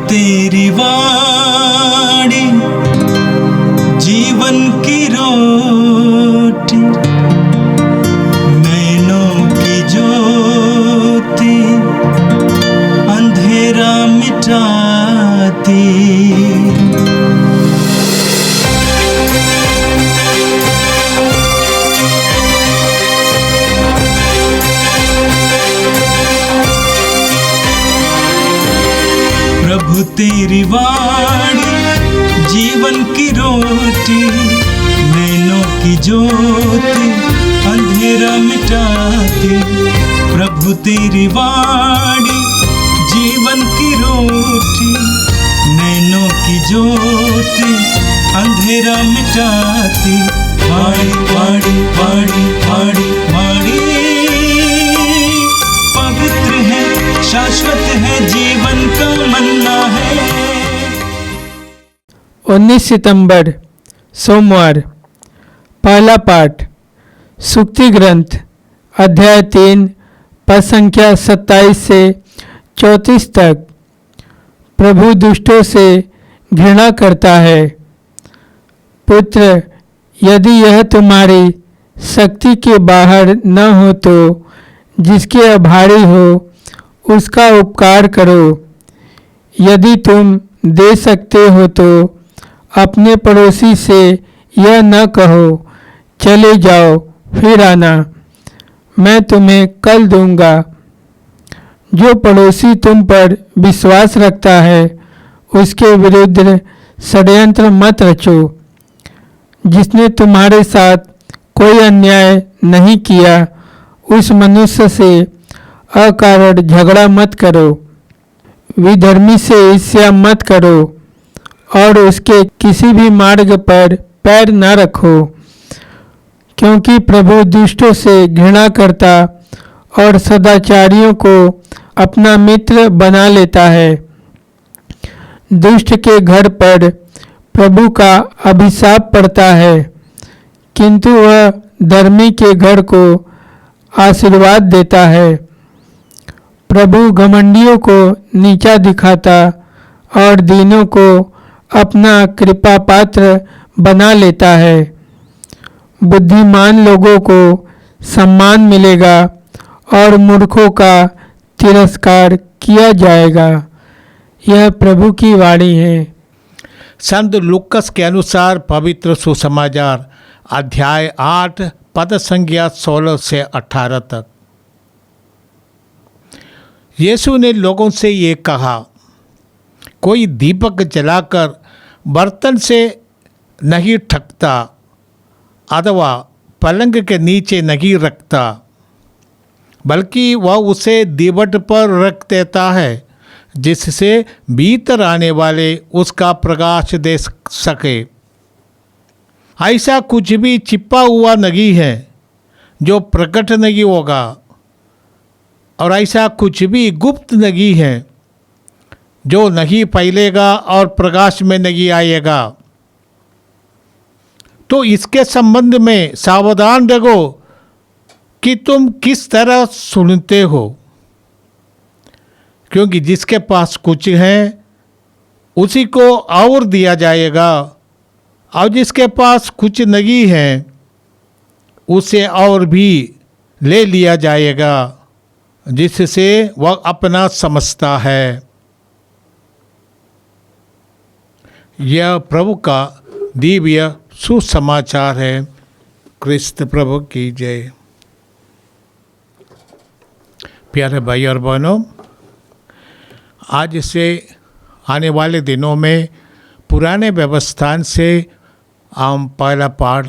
तेरी वाणी जीवन की रोटी, नैनों की ज्योति अंधेरा मिटाती। प्रभु तेरी वाणी जीवन की रोटी, नैनों की ज्योति अंधेरा मिटाती। प्रभु तेरी वाणी जीवन की रोटी, नैनों की ज्योति अंधेरा मिटाती। वाणी वाणी वाणी वाणी वाणी पवित्र है, शाश्वत है, जीवन का मन्ना है। 19 सितंबर सोमवार। पहला पाठ सूक्ति ग्रंथ अध्याय 3 पद संख्या 27 से 34 तक। प्रभु दुष्टों से घृणा करता है। पुत्र, यदि यह तुम्हारी शक्ति के बाहर न हो तो जिसके आभारी हो उसका उपकार करो। यदि तुम दे सकते हो तो अपने पड़ोसी से यह न कहो, चले जाओ फिर आना, मैं तुम्हें कल दूंगा। जो पड़ोसी तुम पर विश्वास रखता है उसके विरुद्ध षड्यंत्र मत रचो। जिसने तुम्हारे साथ कोई अन्याय नहीं किया उस मनुष्य से अकारण झगड़ा मत करो। विधर्मी से ईर्ष्या मत करो और उसके किसी भी मार्ग पर पैर न रखो, क्योंकि प्रभु दुष्टों से घृणा करता और सदाचारियों को अपना मित्र बना लेता है। दुष्ट के घर पर प्रभु का अभिशाप पड़ता है, किंतु वह धर्मी के घर को आशीर्वाद देता है। प्रभु घमंडियों को नीचा दिखाता और दीनों को अपना कृपा पात्र बना लेता है। बुद्धिमान लोगों को सम्मान मिलेगा और मूर्खों का तिरस्कार किया जाएगा। यह प्रभु की वाणी है। संत लूकस के अनुसार पवित्र सुसमाचार अध्याय 8 पद संख्या 16 से 18 तक। यीशु ने लोगों से ये कहा, कोई दीपक जलाकर बर्तन से नहीं ढकता अथवा पलंग के नीचे नहीं रखता, बल्कि वह उसे दीवट पर रख देता है, जिससे भीतर आने वाले उसका प्रकाश दे सके। ऐसा कुछ भी छिपा हुआ नहीं है जो प्रकट नहीं होगा, और ऐसा कुछ भी गुप्त नहीं है जो नहीं फैलेगा और प्रकाश में नहीं आएगा। तो इसके संबंध में सावधान रहो कि तुम किस तरह सुनते हो, क्योंकि जिसके पास कुछ है उसी को और दिया जाएगा, और जिसके पास कुछ नहीं है उसे और भी ले लिया जाएगा, जिससे वह अपना समझता है। यह प्रभु का दिव्य सुसमाचार है। क्रिस्त प्रभु की जय। प्यारे भाई और बहनों, आज से आने वाले दिनों में पुराने व्यवस्थान से हम पहला पाठ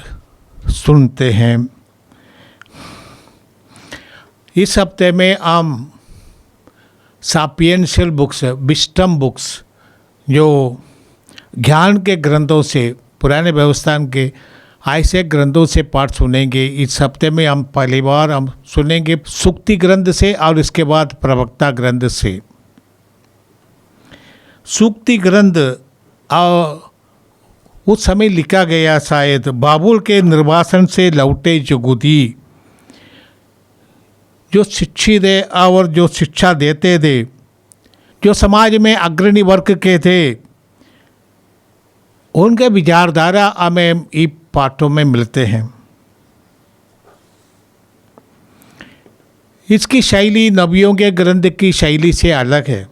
सुनते हैं। इस हफ्ते में हम सापियंशियल बुक्स, विस्डम बुक्स, जो ज्ञान के ग्रंथों से, पुराने व्यवस्थान के ऐसे ग्रंथों से पाठ सुनेंगे। इस हफ्ते में हम पहली बार हम सुनेंगे सूक्ति ग्रंथ से और इसके बाद प्रवक्ता ग्रंथ से। सूक्ति ग्रंथ उस समय लिखा गया शायद बाबुल के निर्वासन से लौटे यहूदी जो शिक्षित है और जो शिक्षा देते थे, जो समाज में अग्रणी वर्ग के थे, उनके विचारधारा हमें इन पाठों में मिलते हैं। इसकी शैली नबियों के ग्रंथ की शैली से अलग है।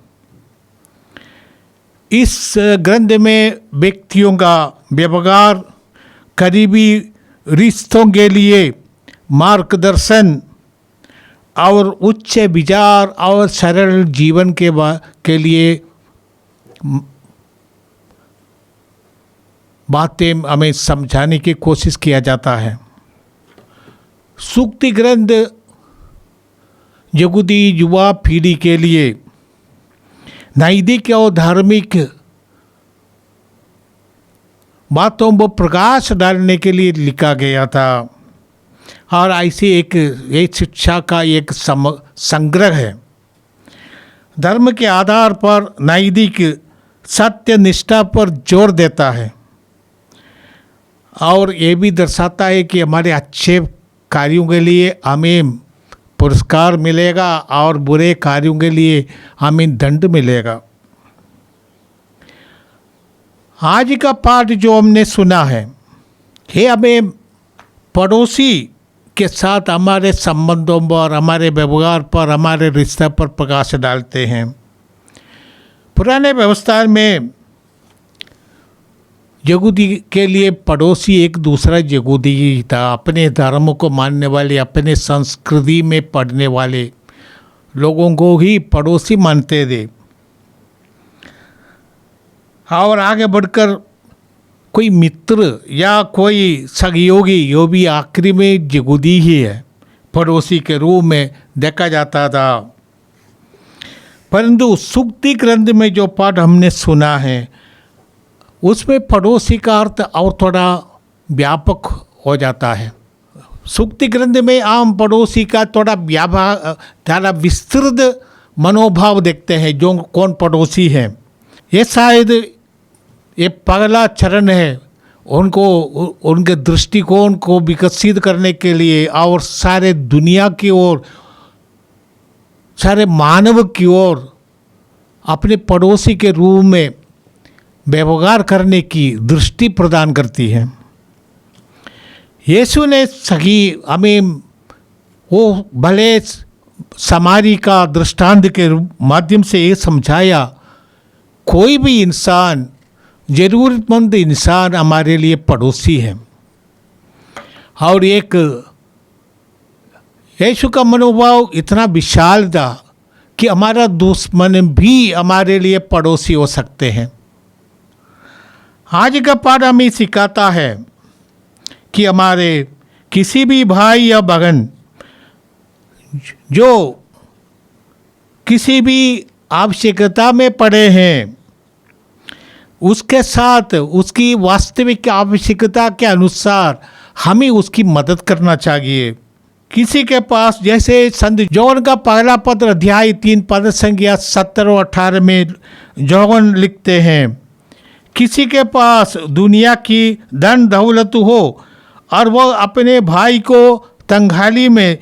इस ग्रंथ में व्यक्तियों का व्यवहार, करीबी रिश्तों के लिए मार्गदर्शन और उच्च विचार और सरल जीवन के लिए बातें हमें समझाने की कोशिश किया जाता है। सूक्ति ग्रंथ यहूदी युवा पीढ़ी के लिए नैतिक और धार्मिक बातों पर प्रकाश डालने के लिए लिखा गया था और ऐसी एक शिक्षा का एक संग्रह है। धर्म के आधार पर नैतिक सत्य निष्ठा पर जोर देता है और ये भी दर्शाता है कि हमारे अच्छे कार्यों के लिए हमें पुरस्कार मिलेगा और बुरे कार्यों के लिए हमें दंड मिलेगा। आज का पाठ जो हमने सुना है, ये हमें पड़ोसी के साथ हमारे संबंधों पर, हमारे व्यवहार पर, हमारे रिश्ते पर प्रकाश डालते हैं। पुराने व्यवस्था में यहूदी के लिए पड़ोसी एक दूसरा यहूदी ही था। अपने धर्म को मानने वाले, अपने संस्कृति में पढ़ने वाले लोगों को ही पड़ोसी मानते थे। और आगे बढ़कर कोई मित्र या कोई सहयोगी, यो भी आखिरी में यहूदी ही है, पड़ोसी के रूप में देखा जाता था। परंतु सूक्ति ग्रंथ में जो पाठ हमने सुना है, उसमें पड़ोसी का अर्थ और थोड़ा व्यापक हो जाता है। सूक्ति ग्रंथ में आम पड़ोसी का थोड़ा विस्तृत मनोभाव देखते हैं, जो कौन पड़ोसी है। ये शायद ये पहला चरण है उनके दृष्टिकोण को विकसित करने के लिए और सारे दुनिया की ओर, सारे मानव की ओर अपने पड़ोसी के रूप में व्यवहार करने की दृष्टि प्रदान करती है। यीशु ने सही हमें वो भले समारी का दृष्टांत के माध्यम से ये समझाया, कोई भी इंसान, ज़रूरतमंद इंसान हमारे लिए पड़ोसी है। और एक यीशु का मनोभाव इतना विशाल था कि हमारा दुश्मन भी हमारे लिए पड़ोसी हो सकते हैं। आज का पाठ हमें सिखाता है कि हमारे किसी भी भाई या बहन जो किसी भी आवश्यकता में पड़े हैं, उसके साथ उसकी वास्तविक आवश्यकता के अनुसार हमें उसकी मदद करना चाहिए। किसी के पास, जैसे संत जॉन का पहला पत्र अध्याय 3 पद संख्या 17 और 18 में जॉन लिखते हैं, किसी के पास दुनिया की धन दौलत हो और वह अपने भाई को तंगहाली में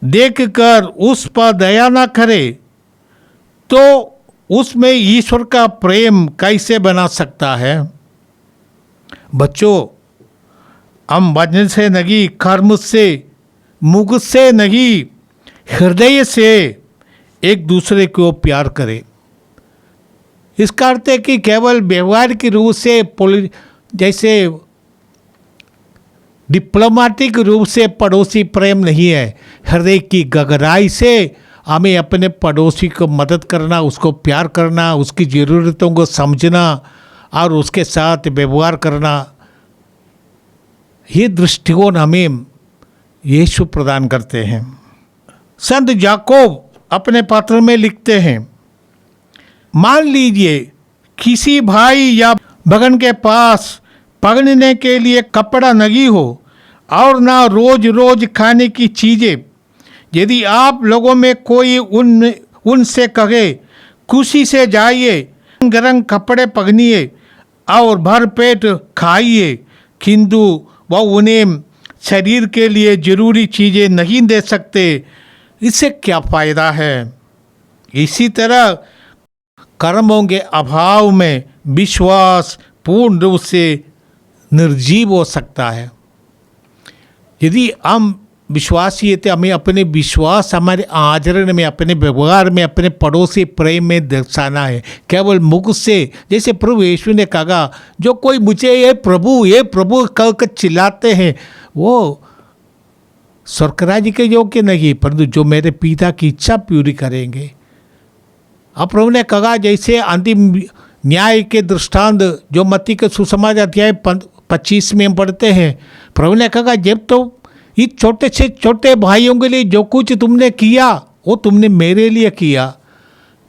देखकर उस पर दया न करे, तो उसमें ईश्वर का प्रेम कैसे बना सकता है। बच्चों, हम वचन से नहीं, कर्म से, मुख से नहीं, हृदय से एक दूसरे को प्यार करें। इसका अर्थ है कि केवल व्यवहार के रूप से, जैसे डिप्लोमेटिक रूप से पड़ोसी प्रेम नहीं है। हृदय की गहराई से हमें अपने पड़ोसी को मदद करना, उसको प्यार करना, उसकी ज़रूरतों को समझना और उसके साथ व्यवहार करना, ये दृष्टिकोण हमें यीशु प्रदान करते हैं। संत याकूब अपने पत्र में लिखते हैं, मान लीजिए किसी भाई या बहन के पास पहनने के लिए कपड़ा नहीं हो और ना रोज रोज खाने की चीज़ें, यदि आप लोगों में कोई उनसे कहे खुशी से जाइए, रंग रंग कपड़े पहनिए और भर पेट खाइए, किंतु वह उन्हें शरीर के लिए ज़रूरी चीज़ें नहीं दे सकते, इससे क्या फ़ायदा है। इसी तरह कर्मों के अभाव में विश्वास पूर्ण रूप से निर्जीव हो सकता है। यदि हम विश्वासी है तो हमें अपने विश्वास हमारे आचरण में, अपने व्यवहार में, अपने पड़ोसी प्रेम में दर्शाना है। केवल मुख से, जैसे प्रभु यीशु ने कहा, जो कोई मुझे ये प्रभु कहकर चिल्लाते हैं वो स्वर्ग राज्य के योग्य नहीं, परंतु जो मेरे पिता की इच्छा पूरी करेंगे। अब प्रभु ने कहा, जैसे अंतिम न्याय के दृष्टांत जो मत्ती के सुसमाचार अध्याय 25 में हम पढ़ते हैं, प्रभु ने कहा, जब तो इस छोटे से छोटे भाइयों के लिए जो कुछ तुमने किया वो तुमने मेरे लिए किया।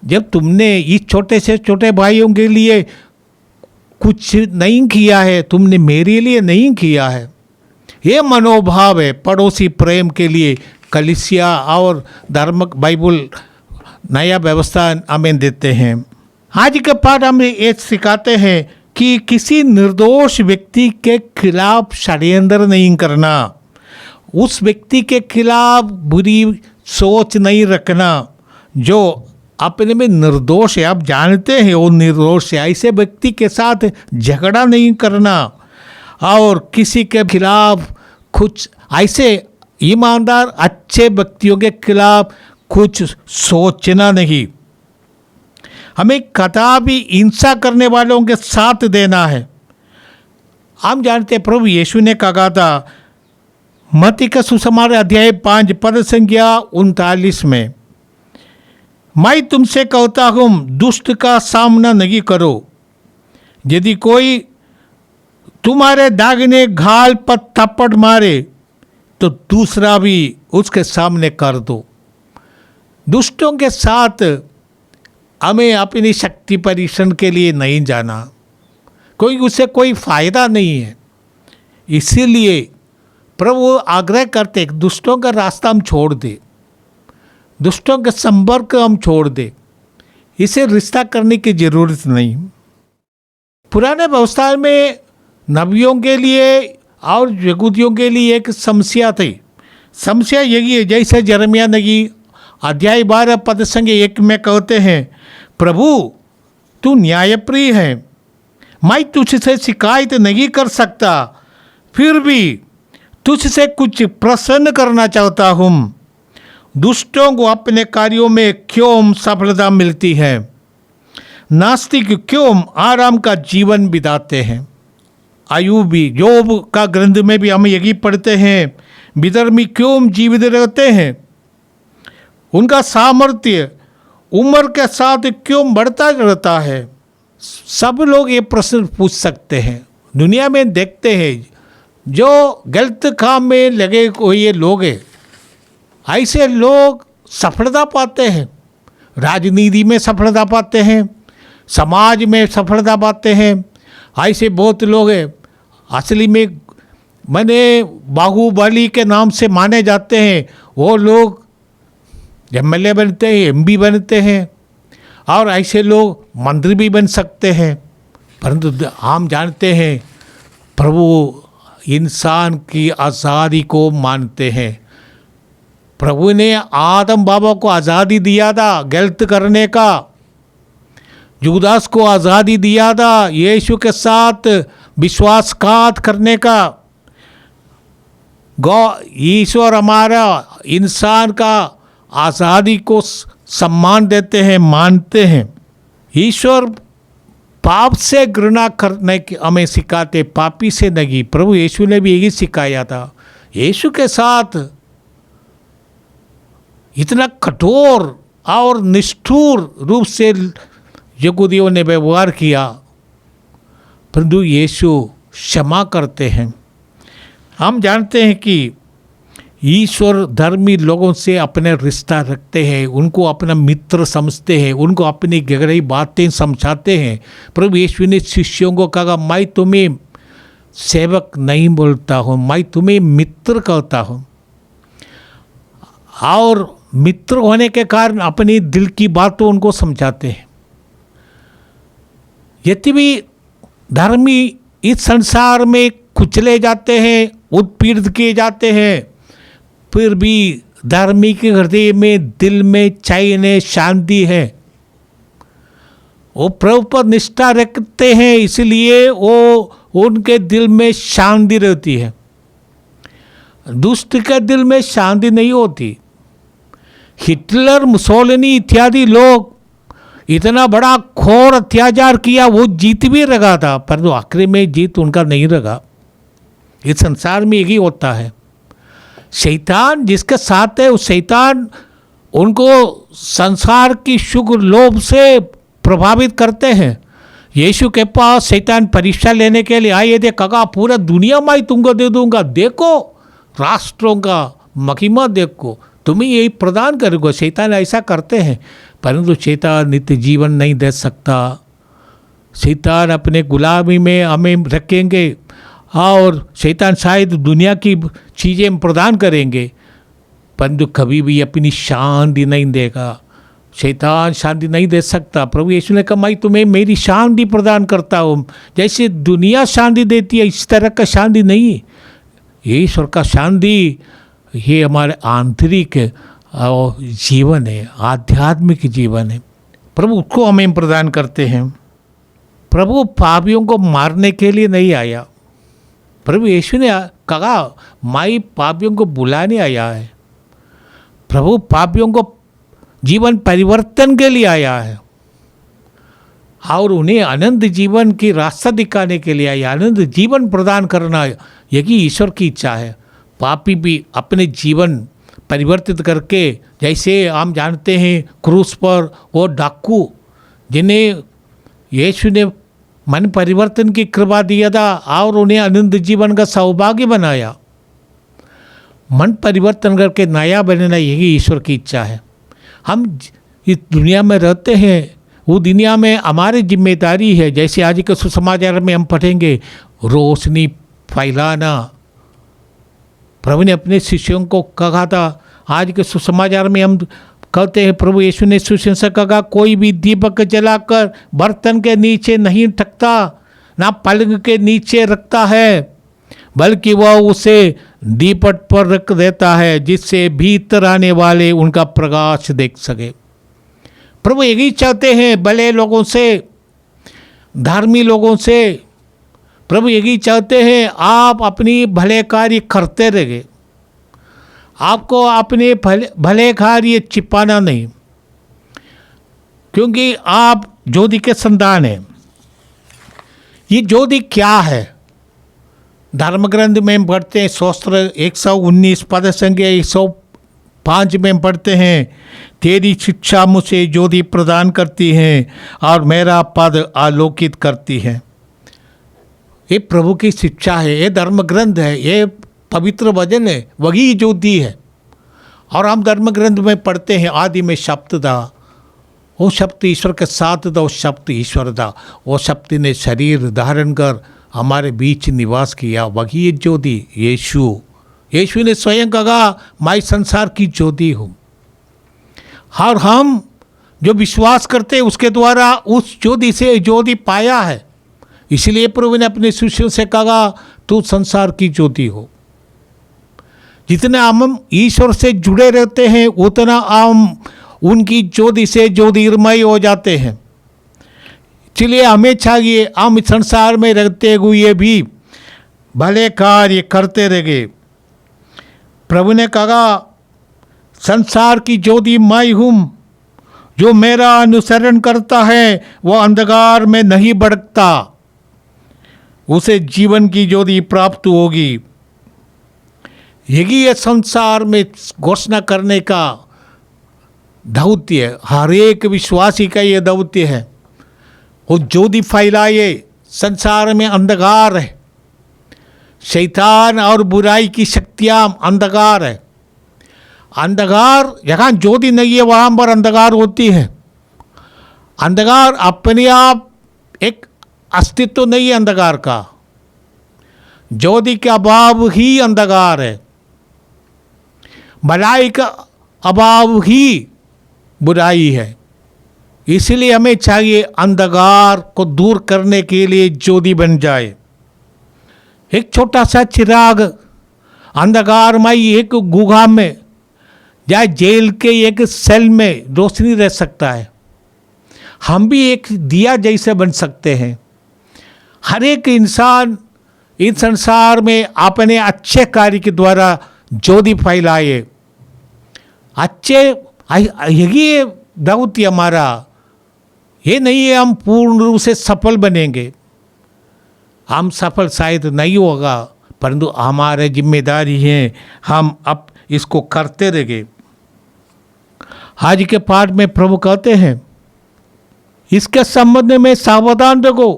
जब तुमने इस छोटे से छोटे भाइयों के लिए कुछ नहीं किया है, तुमने मेरे लिए नहीं किया है। ये मनोभाव है पड़ोसी प्रेम के लिए कलीसिया और धर्म बाइबल नया व्यवस्था हमें देते हैं। आज के पाठ हमें ये सिखाते हैं कि किसी निर्दोष व्यक्ति के खिलाफ षड्यंत्र नहीं करना, उस व्यक्ति के खिलाफ बुरी सोच नहीं रखना जो अपने में निर्दोष है। आप जानते हैं वो निर्दोष है, ऐसे व्यक्ति के साथ झगड़ा नहीं करना और किसी के खिलाफ कुछ ऐसे ईमानदार अच्छे व्यक्तियों के खिलाफ कुछ सोचना नहीं। हमें कदापि हिंसा करने वालों के साथ देना है। हम जानते हैं प्रभु यीशु ने कहा था मत्ती का सुसमाचार अध्याय 5 पद संख्या 39 में, मैं तुमसे कहता हूँ दुष्ट का सामना नहीं करो, यदि कोई तुम्हारे दाहिने गाल पर थप्पड़ मारे तो दूसरा भी उसके सामने कर दो। दुष्टों के साथ हमें अपनी शक्ति परीक्षण के लिए नहीं जाना, कोई उससे कोई फायदा नहीं है। इसीलिए प्रभु आग्रह करते हैं दुष्टों का रास्ता हम छोड़ दे, दुष्टों के संपर्क हम छोड़ दे, इसे रिश्ता करने की जरूरत नहीं। पुराने व्यवस्था में नबियों के लिए और यहूदियों के लिए एक समस्या थी। समस्या यही है, जैसे यिर्मयाह नबी अध्याय 12 पद संख्या 1 में कहते हैं, प्रभु तू न्यायप्रिय है, मैं तुझसे शिकायत नहीं कर सकता, फिर भी तुझसे कुछ प्रसन्न करना चाहता हूँ। दुष्टों को अपने कार्यों में क्यों सफलता मिलती है, नास्तिक क्यों आराम का जीवन बिताते हैं। अय्यूबी जोब का ग्रंथ में भी हम यही पढ़ते हैं, विधर्मी क्यों जीवित रहते हैं, उनका सामर्थ्य उम्र के साथ क्यों बढ़ता रहता है। सब लोग ये प्रश्न पूछ सकते हैं। दुनिया में देखते हैं जो गलत काम में लगे हुए लोग हैं, ऐसे लोग सफलता पाते हैं, राजनीति में सफलता पाते हैं, समाज में सफलता पाते हैं। ऐसे बहुत लोग हैं असली में मैंने बाहुबली के नाम से माने जाते हैं, वो लोग एमएलए बनते हैं, एमपी बनते हैं और ऐसे लोग मंत्री भी बन सकते हैं। परंतु हम जानते हैं प्रभु इंसान की आज़ादी को मानते हैं। प्रभु ने आदम बाबा को आज़ादी दिया था गलत करने का, जुदास को आज़ादी दिया था यीशु के साथ विश्वासघात करने का। ईश्वर हमारा इंसान का आज़ादी को सम्मान देते हैं, मानते हैं। ईश्वर पाप से घृणा करने की हमें सिखाते, पापी से नहीं। प्रभु यीशु ने भी यही सिखाया था। यीशु के साथ इतना कठोर और निष्ठुर रूप से यहूदियों ने व्यवहार किया, परंतु यीशु क्षमा करते हैं। हम जानते हैं कि ईश्वर धर्मी लोगों से अपने रिश्ता रखते हैं, उनको अपना मित्र समझते हैं, उनको अपनी गहरी बातें समझाते हैं। प्रभु यीशु ने शिष्यों को कहा, मैं तुम्हें सेवक नहीं बोलता हूँ, मैं तुम्हें मित्र कहता हूँ। और मित्र होने के कारण अपनी दिल की बातों उनको समझाते हैं। यदि भी धर्मी इस संसार में कुचले जाते हैं, उत्पीड़ित किए जाते हैं, फिर भी धर्मी के हृदय में, दिल में चैन शांति है। वो प्रभु पर निष्ठा रखते हैं, इसलिए वो उनके दिल में शांति रहती है। दुष्ट के दिल में शांति नहीं होती। हिटलर, मुसोलिनी इत्यादि लोग इतना बड़ा घोर अत्याचार किया, वो जीत भी रहा था, परंतु आखिरी में जीत उनका नहीं रहा। इस संसार में यही होता है। शैतान जिसके साथ है, उस शैतान उनको संसार की सुख लोभ से प्रभावित करते हैं। यीशु के पास शैतान परीक्षा लेने के लिए आए थे, कहा पूरा दुनिया में ही तुमको दे दूंगा, देखो राष्ट्रों का महिमा देखो, तुम्हें यही प्रदान करेगा। शैतान ऐसा करते हैं, परंतु शैतान नित्य जीवन नहीं दे सकता। शैतान अपने गुलामी में हमें रखेंगे और शैतान शायद दुनिया की चीज़ें प्रदान करेंगे, परंतु कभी भी अपनी शांति नहीं देगा। शैतान शांति नहीं दे सकता। प्रभु यीशु ने कहा मैं तुम्हें मेरी शांति प्रदान करता हूँ, जैसे दुनिया शांति देती है इस तरह का शांति नहीं। ईश्वर का शांति ये हमारे आंतरिक जीवन है, आध्यात्मिक जीवन है। प्रभु उसको हमें प्रदान करते हैं। प्रभु पापियों को मारने के लिए नहीं आया। प्रभु यीशु ने कहा मैं पापियों को बुलाने आया है। प्रभु पापियों को जीवन परिवर्तन के लिए आया है और उन्हें अनंत जीवन की रास्ता दिखाने के लिए आया, अनंत जीवन प्रदान करना, यही ईश्वर की इच्छा है। पापी भी अपने जीवन परिवर्तित करके, जैसे हम जानते हैं क्रूस पर वो डाकू जिन्हें यीशु ने मन परिवर्तन की कृपा दिया था और उन्हें अनंत जीवन का सौभाग्य बनाया। मन परिवर्तन करके नया बनना यही ईश्वर की इच्छा है। हम इस दुनिया में रहते हैं, वो दुनिया में हमारी जिम्मेदारी है, जैसे आज के सुसमाचार में हम पढ़ेंगे, रोशनी फैलाना। प्रभु ने अपने शिष्यों को कहा था, आज के सुसमाचार में हम कहते हैं प्रभु यीशु ने शिष्यों से कहा कोई भी दीपक जलाकर बर्तन के नीचे नहीं रखता, ना पलंग के नीचे रखता है, बल्कि वह उसे दीपट पर रख देता है, जिससे भीतर आने वाले उनका प्रकाश देख सके। प्रभु यही चाहते हैं भले लोगों से, धार्मिक लोगों से। प्रभु यही चाहते हैं आप अपनी भले कार्य करते रहिए, आपको अपने भले कार्य छिपाना नहीं, क्योंकि आप ज्योति के संतान हैं। ये ज्योति क्या है? धर्म ग्रंथ में हम पढ़ते हैं, स्तोत्र 119 पद संख्या 105 में पढ़ते हैं, तेरी शिक्षा मुझे ज्योति प्रदान करती है और मेरा पद आलोकित करती है। ये प्रभु की शिक्षा है, ये धर्म ग्रंथ है, ये पवित्र वचन है, वही ज्योति है। और हम धर्म ग्रंथ में पढ़ते हैं आदि में शब्द था, वो शब्द ईश्वर के साथ था, वो शब्द ईश्वर था, वो शब्द ने शरीर धारण कर हमारे बीच निवास किया, वही ज्योति यीशु। यीशु ने स्वयं कहा मैं संसार की ज्योति हूँ। और हम जो विश्वास करते हैं उसके द्वारा उस ज्योति से ज्योति पाया है। इसलिए प्रभु ने अपने शिष्यों से कहा तू संसार की ज्योति हो। जितना हम ईश्वर से जुड़े रहते हैं उतना हम उनकी ज्योति से ज्योतिर्मय हो जाते हैं। इसलिए हमें चाहिए हम संसार में रहते हुए भी भले कार्य करते रहे। प्रभु ने कहा संसार की ज्योति मैं हूँ, जो मेरा अनुसरण करता है वह अंधकार में नहीं भटकता, उसे जीवन की ज्योति प्राप्त होगी। यही है संसार में घोषणा करने का दौत्य है, हर एक विश्वासी का ये दौत्य है। वो ज्योति फैलाए। संसार में अंधकार है, शैतान और बुराई की शक्तियाँ अंधकार है। अंधकार जहाँ ज्योति नहीं है वहाँ पर अंधकार होती है। अंधकार अपने आप एक अस्तित्व नहीं है अंधकार का, ज्योति के अभाव ही अंधकार है, भलाई का अभाव ही बुराई है। इसलिए हमें चाहिए अंधकार को दूर करने के लिए ज्योति बन जाए। एक छोटा सा चिराग अंधकारमय एक गुहा में या जेल के एक सेल में रोशनी रह सकता है। हम भी एक दिया जैसे बन सकते हैं। हर एक इंसान इस संसार में अपने अच्छे कार्य के द्वारा ज्योति फैलाए। अच्छे यही दौत्य हमारा। ये नहीं है हम पूर्ण रूप से सफल बनेंगे, हम सफल शायद नहीं होगा, परंतु हमारे जिम्मेदारी है हम अब इसको करते रहेंगे। आज के पाठ में प्रभु कहते हैं इसके संबंध में सावधान रहो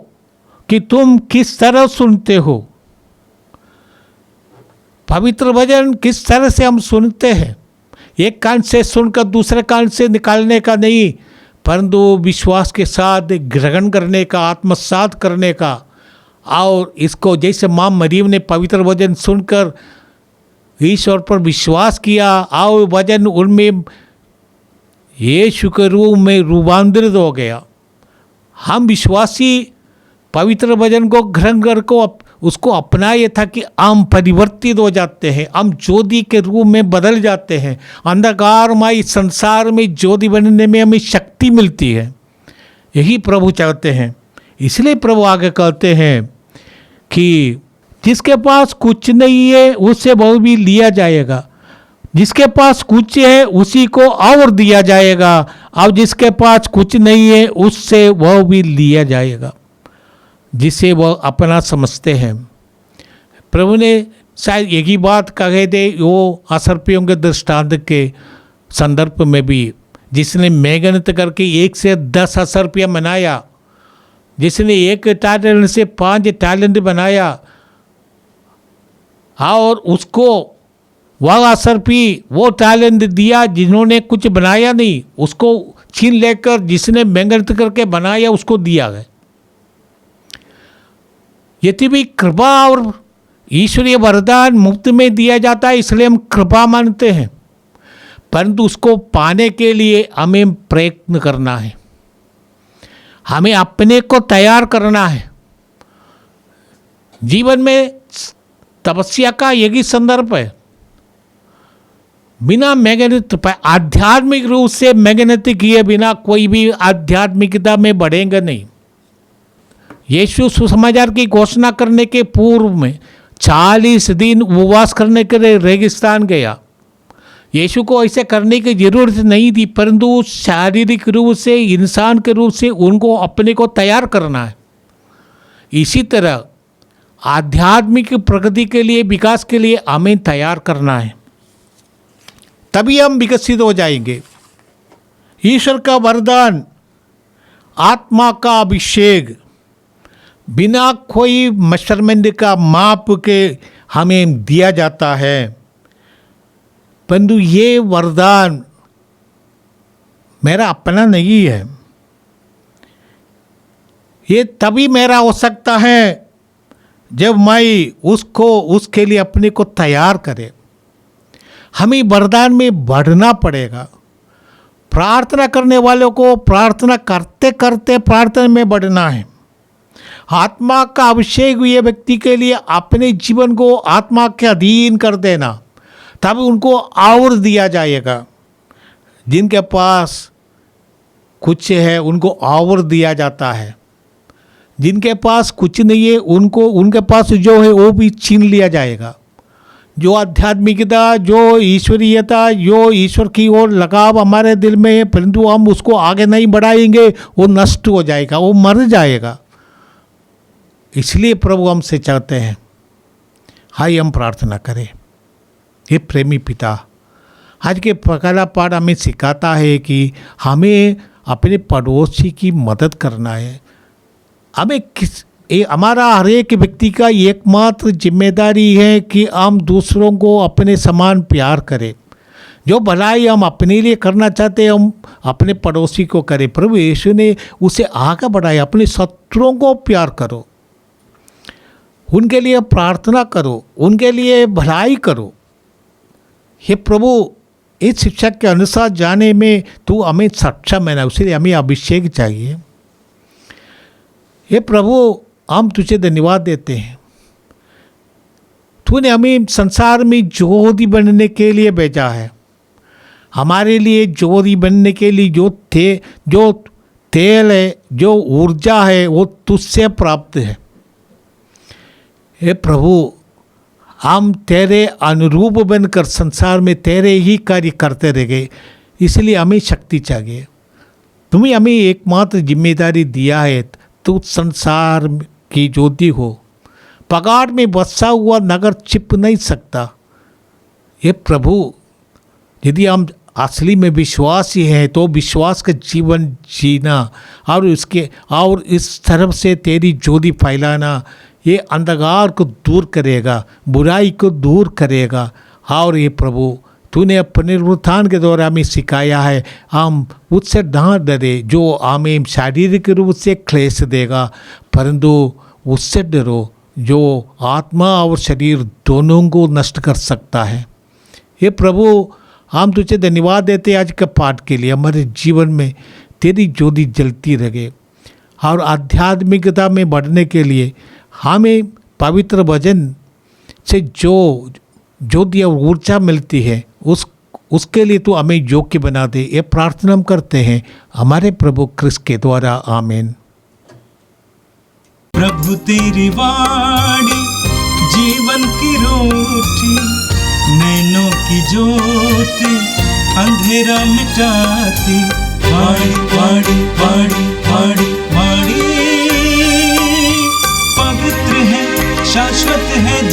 कि तुम किस तरह सुनते हो। पवित्र वचन किस तरह से हम सुनते हैं, एक कान से सुनकर दूसरे कान से निकालने का नहीं, परंतु विश्वास के साथ ग्रहण करने का, आत्मसात करने का। और इसको जैसे माँ मरियम ने पवित्र वचन सुनकर ईश्वर पर विश्वास किया और वचन उनमें यीशु के रूप में रूपांतरित हो गया। हम विश्वासी पवित्र वचन को ग्रहण कर को उसको अपनाए था कि हम परिवर्तित हो जाते हैं, हम ज्योति के रूप में बदल जाते हैं। अंधकारमय संसार में ज्योति बनने में हमें शक्ति मिलती है। यही प्रभु चाहते हैं। इसलिए प्रभु आगे कहते हैं कि जिसके पास कुछ नहीं है उससे वह भी लिया जाएगा, जिसके पास कुछ है उसी को और दिया जाएगा, और जिसके पास कुछ नहीं है उससे वह भी लिया जाएगा, जिसे वह अपना समझते हैं। प्रभु ने शायद एक ही बात कहे थे वो असर्पियों के दृष्टांत के संदर्भ में भी, जिसने मेहनत करके 1 से 10 असर्पिया बनाया, जिसने 1 टैलेंट से 5 टैलेंट बनाया, और उसको वह असर्पी वो टैलेंट दिया जिन्होंने कुछ बनाया नहीं, उसको छीन लेकर जिसने मेहनत करके बनाया उसको दिया गया। यदि भी कृपा और ईश्वरीय वरदान मुफ्त में दिया जाता है इसलिए हम कृपा मानते हैं, परंतु उसको पाने के लिए हमें प्रयत्न करना है, हमें अपने को तैयार करना है। जीवन में तपस्या का यही संदर्भ है। बिना मेहनत, आध्यात्मिक रूप से मेहनत किए बिना कोई भी आध्यात्मिकता में बढ़ेंगे नहीं। यीशु सुसमाचार की घोषणा करने के पूर्व में 40 दिन उपवास करने के लिए रेगिस्तान गया। यीशु को ऐसे करने की जरूरत नहीं थी, परंतु शारीरिक रूप से, इंसान के रूप से उनको अपने को तैयार करना है। इसी तरह आध्यात्मिक प्रगति के लिए, विकास के लिए हमें तैयार करना है, तभी हम विकसित हो जाएंगे। ईश्वर का वरदान, आत्मा का अभिषेक बिना कोई मेजरमेंट का, माप के हमें दिया जाता है, परंतु ये वरदान मेरा अपना नहीं है। ये तभी मेरा हो सकता है जब मैं उसको, उसके लिए अपने को तैयार करे। हमें वरदान में बढ़ना पड़ेगा। प्रार्थना करने वालों को प्रार्थना करते करते प्रार्थना में बढ़ना है। आत्मा का अभिषेक हुए व्यक्ति के लिए अपने जीवन को आत्मा के अधीन कर देना, तब उनको और दिया जाएगा। जिनके पास कुछ है उनको और दिया जाता है, जिनके पास कुछ नहीं है उनको, उनके पास जो है वो भी छीन लिया जाएगा। जो आध्यात्मिकता, जो ईश्वरीयता, जो ईश्वर की ओर लगाव हमारे दिल में है, परंतु हम उसको आगे नहीं बढ़ाएंगे, वो नष्ट हो जाएगा, वो मर जाएगा। इसलिए प्रभु हमसे चाहते हैं, हाय हम प्रार्थना करें। ये प्रेमी पिता, आज के पहला पाठ हमें सिखाता है कि हमें अपने पड़ोसी की मदद करना है। हमें हमारा हर एक व्यक्ति का एकमात्र जिम्मेदारी है कि हम दूसरों को अपने समान प्यार करें। जो भलाई हम अपने लिए करना चाहते हैं हम अपने पड़ोसी को करें। प्रभु यीशु ने उसे आगे बढ़ाया, अपने शत्रुओं को प्यार करो, उनके लिए प्रार्थना करो, उनके लिए भलाई करो। हे प्रभु, इस शिक्षा के अनुसार जाने में तू हमें सक्षम है ना, इसलिए हमें अभिषेक चाहिए। हे प्रभु, हम तुझे धन्यवाद देते हैं, तूने हमें संसार में ज्योति बनने के लिए भेजा है। हमारे लिए ज्योति बनने के लिए जो तेल है, जो ऊर्जा है, वो तुझसे प्राप्त है। हे प्रभु, हम तेरे अनुरूप बनकर संसार में तेरे ही कार्य करते रह गए, इसलिए हमें शक्ति चाहिए। तुम्हें हमें एकमात्र जिम्मेदारी दिया है, तू संसार की ज्योति हो। पगार में बसा हुआ नगर छिप नहीं सकता। ये प्रभु, यदि हम असली में विश्वासी हैं तो विश्वास का जीवन जीना और इस तरफ से तेरी ज्योति फैलाना, ये अंधकार को दूर करेगा, बुराई को दूर करेगा। और ये प्रभु, तूने अपने पुनरुत्थान के द्वारा हमें सिखाया है, हम उससे ना डरे जो हमें शारीरिक रूप से क्लेश देगा, परंतु उससे डरो जो आत्मा और शरीर दोनों को नष्ट कर सकता है। ये प्रभु, हम तुझे धन्यवाद देते हैं आज के पाठ के लिए। हमारे जीवन में तेरी ज्योति जलती रहे और आध्यात्मिकता में बढ़ने के लिए हमें पवित्र वचन से जो ज्योति और ऊर्जा मिलती है, उसके लिए तो हमें योग्य बना दे। ये प्रार्थना हम करते हैं हमारे प्रभु क्रिस्त के द्वारा, आमीन। प्रभु तेरी वाणी जीवन की रोटी, नैनों की ज्योति अंधेरा मिटाती। वाणी वाणी वाणी वाणी वाणी, पवित्र है, शाश्वत है